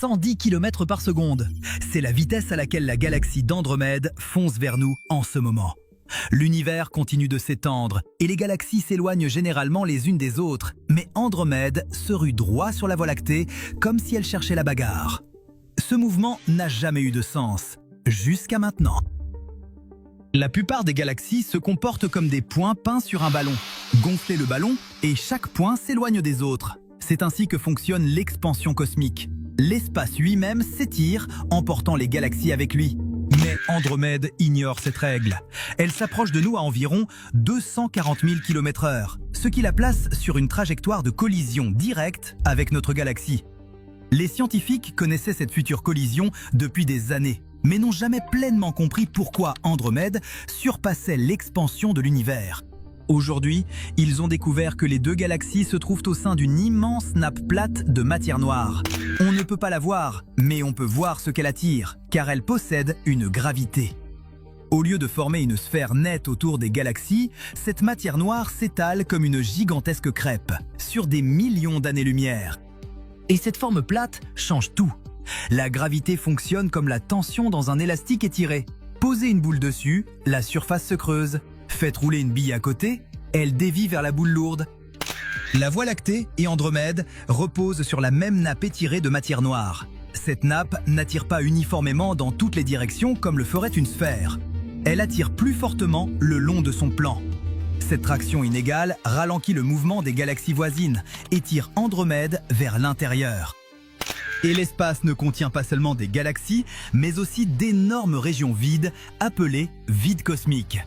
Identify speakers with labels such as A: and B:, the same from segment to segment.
A: 110 km par seconde. C'est la vitesse à laquelle la galaxie d'Andromède fonce vers nous en ce moment. L'univers continue de s'étendre et les galaxies s'éloignent généralement les unes des autres, mais Andromède se rue droit sur la Voie lactée comme si elle cherchait la bagarre. Ce mouvement n'a jamais eu de sens, jusqu'à maintenant. La plupart des galaxies se comportent comme des points peints sur un ballon. Gonflez le ballon et chaque point s'éloigne des autres. C'est ainsi que fonctionne l'expansion cosmique. L'espace lui-même s'étire, emportant les galaxies avec lui. Mais Andromède ignore cette règle. Elle s'approche de nous à environ 240 000 km/h, ce qui la place sur une trajectoire de collision directe avec notre galaxie. Les scientifiques connaissaient cette future collision depuis des années, mais n'ont jamais pleinement compris pourquoi Andromède surpassait l'expansion de l'univers. Aujourd'hui, ils ont découvert que les deux galaxies se trouvent au sein d'une immense nappe plate de matière noire. On ne peut pas la voir, mais on peut voir ce qu'elle attire, car elle possède une gravité. Au lieu de former une sphère nette autour des galaxies, cette matière noire s'étale comme une gigantesque crêpe, sur des millions d'années-lumière. Et cette forme plate change tout. La gravité fonctionne comme la tension dans un élastique étiré. Posez une boule dessus, la surface se creuse. Faites rouler une bille à côté, elle dévie vers la boule lourde. La Voie lactée et Andromède reposent sur la même nappe étirée de matière noire. Cette nappe n'attire pas uniformément dans toutes les directions comme le ferait une sphère. Elle attire plus fortement le long de son plan. Cette traction inégale ralentit le mouvement des galaxies voisines et tire Andromède vers l'intérieur. Et l'espace ne contient pas seulement des galaxies, mais aussi d'énormes régions vides appelées vides cosmiques.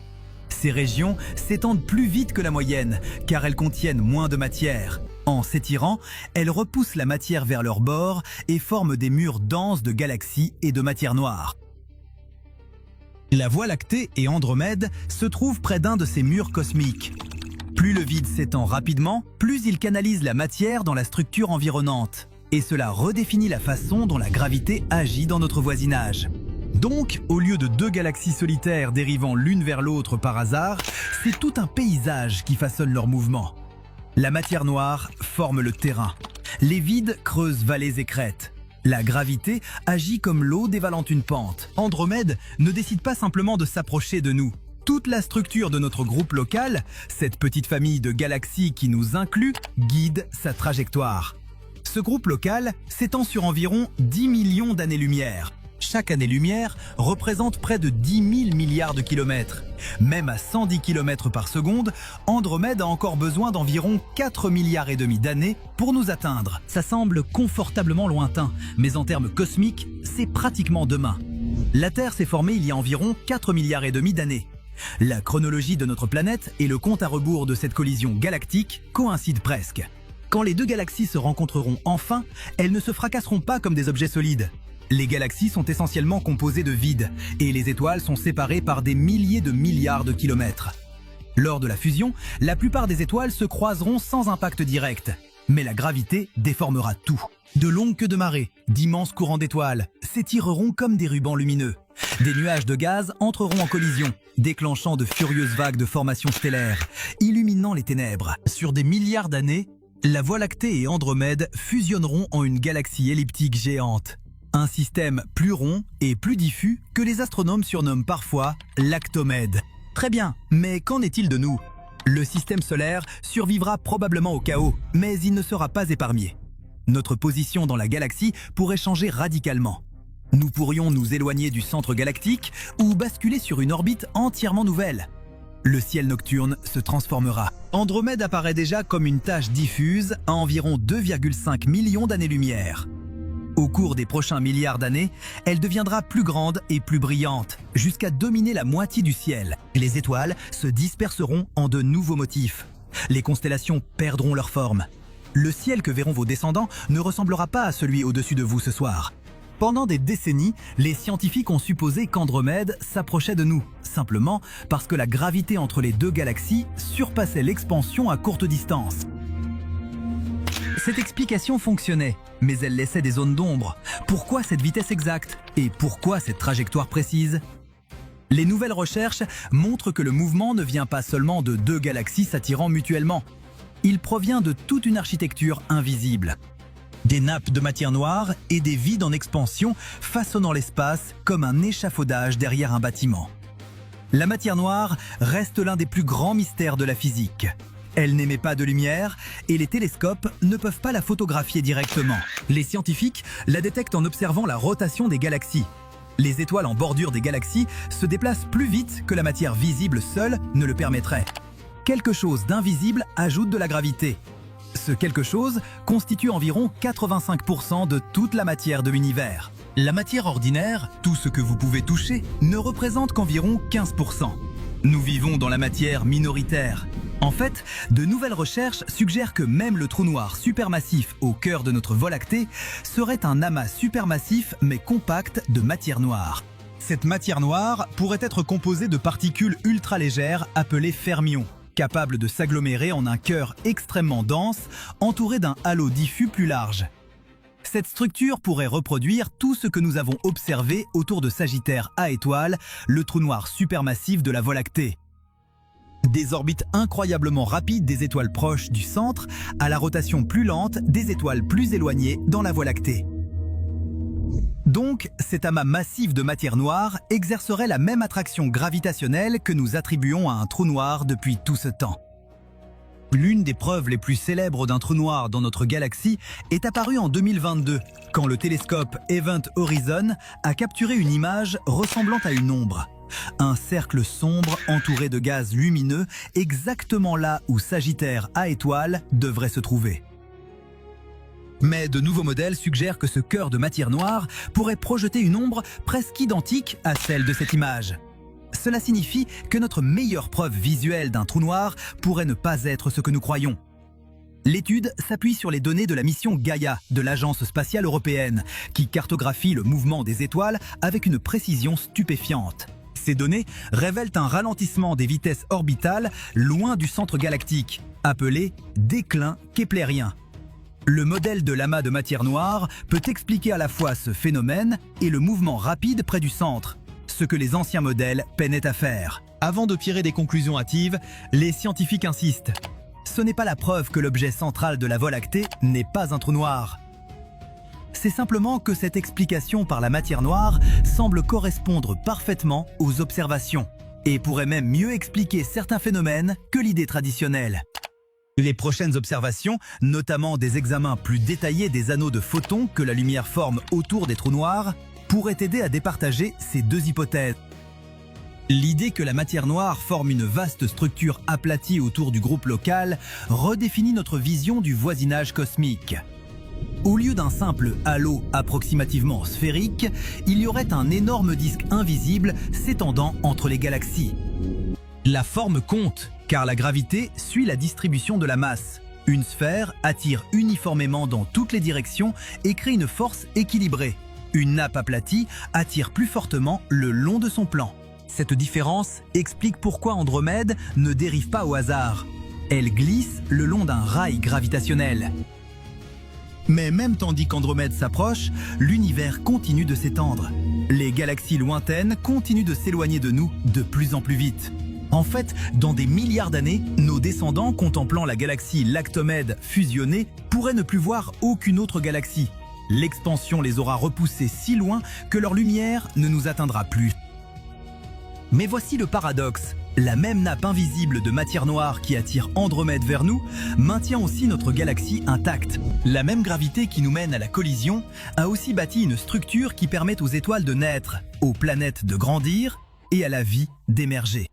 A: Ces régions s'étendent plus vite que la moyenne, car elles contiennent moins de matière. En s'étirant, elles repoussent la matière vers leur bord et forment des murs denses de galaxies et de matière noire. La Voie lactée et Andromède se trouvent près d'un de ces murs cosmiques. Plus le vide s'étend rapidement, plus il canalise la matière dans la structure environnante. Et cela redéfinit la façon dont la gravité agit dans notre voisinage. Donc, au lieu de deux galaxies solitaires dérivant l'une vers l'autre par hasard, c'est tout un paysage qui façonne leur mouvement. La matière noire forme le terrain. Les vides creusent vallées et crêtes. La gravité agit comme l'eau dévalant une pente. Andromède ne décide pas simplement de s'approcher de nous. Toute la structure de notre groupe local, cette petite famille de galaxies qui nous inclut, guide sa trajectoire. Ce groupe local s'étend sur environ 10 millions d'années-lumière. Chaque année-lumière représente près de 10 000 milliards de kilomètres. Même à 110 km par seconde, Andromède a encore besoin d'environ 4 milliards et demi d'années pour nous atteindre. Ça semble confortablement lointain, mais en termes cosmiques, c'est pratiquement demain. La Terre s'est formée il y a environ 4 milliards et demi d'années. La chronologie de notre planète et le compte à rebours de cette collision galactique coïncident presque. Quand les deux galaxies se rencontreront enfin, elles ne se fracasseront pas comme des objets solides. Les galaxies sont essentiellement composées de vide, et les étoiles sont séparées par des milliers de milliards de kilomètres. Lors de la fusion, la plupart des étoiles se croiseront sans impact direct, mais la gravité déformera tout. De longues queues de marée, d'immenses courants d'étoiles s'étireront comme des rubans lumineux. Des nuages de gaz entreront en collision, déclenchant de furieuses vagues de formations stellaires, illuminant les ténèbres. Sur des milliards d'années, la Voie lactée et Andromède fusionneront en une galaxie elliptique géante. Un système plus rond et plus diffus que les astronomes surnomment parfois l'Actomède. Très bien, mais qu'en est-il de nous? Le système solaire survivra probablement au chaos, mais il ne sera pas épargné. Notre position dans la galaxie pourrait changer radicalement. Nous pourrions nous éloigner du centre galactique ou basculer sur une orbite entièrement nouvelle. Le ciel nocturne se transformera. Andromède apparaît déjà comme une tache diffuse à environ 2,5 millions d'années-lumière. Au cours des prochains milliards d'années, elle deviendra plus grande et plus brillante, jusqu'à dominer la moitié du ciel. Les étoiles se disperseront en de nouveaux motifs. Les constellations perdront leur forme. Le ciel que verront vos descendants ne ressemblera pas à celui au-dessus de vous ce soir. Pendant des décennies, les scientifiques ont supposé qu'Andromède s'approchait de nous, simplement parce que la gravité entre les deux galaxies surpassait l'expansion à courte distance. Cette explication fonctionnait, mais elle laissait des zones d'ombre. Pourquoi cette vitesse exacte? Et pourquoi cette trajectoire précise? Les nouvelles recherches montrent que le mouvement ne vient pas seulement de deux galaxies s'attirant mutuellement. Il provient de toute une architecture invisible. des nappes de matière noire et des vides en expansion façonnant l'espace comme un échafaudage derrière un bâtiment. La matière noire reste l'un des plus grands mystères de la physique. Elle n'émet pas de lumière et les télescopes ne peuvent pas la photographier directement. Les scientifiques la détectent en observant la rotation des galaxies. Les étoiles en bordure des galaxies se déplacent plus vite que la matière visible seule ne le permettrait. Quelque chose d'invisible ajoute de la gravité. Ce quelque chose constitue environ 85% de toute la matière de l'univers. La matière ordinaire, tout ce que vous pouvez toucher, ne représente qu'environ 15%. Nous vivons dans la matière minoritaire. En fait, de nouvelles recherches suggèrent que même le trou noir supermassif au cœur de notre Voie lactée serait un amas supermassif mais compact de matière noire. Cette matière noire pourrait être composée de particules ultra-légères appelées fermions, capables de s'agglomérer en un cœur extrêmement dense, entouré d'un halo diffus plus large. Cette structure pourrait reproduire tout ce que nous avons observé autour de Sagittaire A étoile, le trou noir supermassif de la Voie lactée. Des orbites incroyablement rapides des étoiles proches du centre à la rotation plus lente des étoiles plus éloignées dans la Voie lactée. Donc, cet amas massif de matière noire exercerait la même attraction gravitationnelle que nous attribuons à un trou noir depuis tout ce temps. L'une des preuves les plus célèbres d'un trou noir dans notre galaxie est apparue en 2022, quand le télescope Event Horizon a capturé une image ressemblant à une ombre. Un cercle sombre entouré de gaz lumineux, exactement là où Sagittaire A étoile devrait se trouver. Mais de nouveaux modèles suggèrent que ce cœur de matière noire pourrait projeter une ombre presque identique à celle de cette image. Cela signifie que notre meilleure preuve visuelle d'un trou noir pourrait ne pas être ce que nous croyons. L'étude s'appuie sur les données de la mission Gaia de l'Agence spatiale européenne, qui cartographie le mouvement des étoiles avec une précision stupéfiante. Ces données révèlent un ralentissement des vitesses orbitales loin du centre galactique, appelé déclin keplérien. Le modèle de l'amas de matière noire peut expliquer à la fois ce phénomène et le mouvement rapide près du centre, ce que les anciens modèles peinaient à faire. Avant de tirer des conclusions hâtives, les scientifiques insistent. Ce n'est pas la preuve que l'objet central de la Voie lactée n'est pas un trou noir. C'est simplement que cette explication par la matière noire semble correspondre parfaitement aux observations et pourrait même mieux expliquer certains phénomènes que l'idée traditionnelle. Les prochaines observations, notamment des examens plus détaillés des anneaux de photons que la lumière forme autour des trous noirs, pourraient aider à départager ces deux hypothèses. L'idée que la matière noire forme une vaste structure aplatie autour du groupe local redéfinit notre vision du voisinage cosmique. Au lieu d'un simple halo approximativement sphérique, il y aurait un énorme disque invisible s'étendant entre les galaxies. La forme compte, car la gravité suit la distribution de la masse. Une sphère attire uniformément dans toutes les directions et crée une force équilibrée. Une nappe aplatie attire plus fortement le long de son plan. Cette différence explique pourquoi Andromède ne dérive pas au hasard. Elle glisse le long d'un rail gravitationnel. Mais même tandis qu'Andromède s'approche, l'univers continue de s'étendre. Les galaxies lointaines continuent de s'éloigner de nous de plus en plus vite. En fait, dans des milliards d'années, nos descendants contemplant la galaxie Lactomède fusionnée pourraient ne plus voir aucune autre galaxie. L'expansion les aura repoussés si loin que leur lumière ne nous atteindra plus. Mais voici le paradoxe. La même nappe invisible de matière noire qui attire Andromède vers nous maintient aussi notre galaxie intacte. La même gravité qui nous mène à la collision a aussi bâti une structure qui permet aux étoiles de naître, aux planètes de grandir et à la vie d'émerger.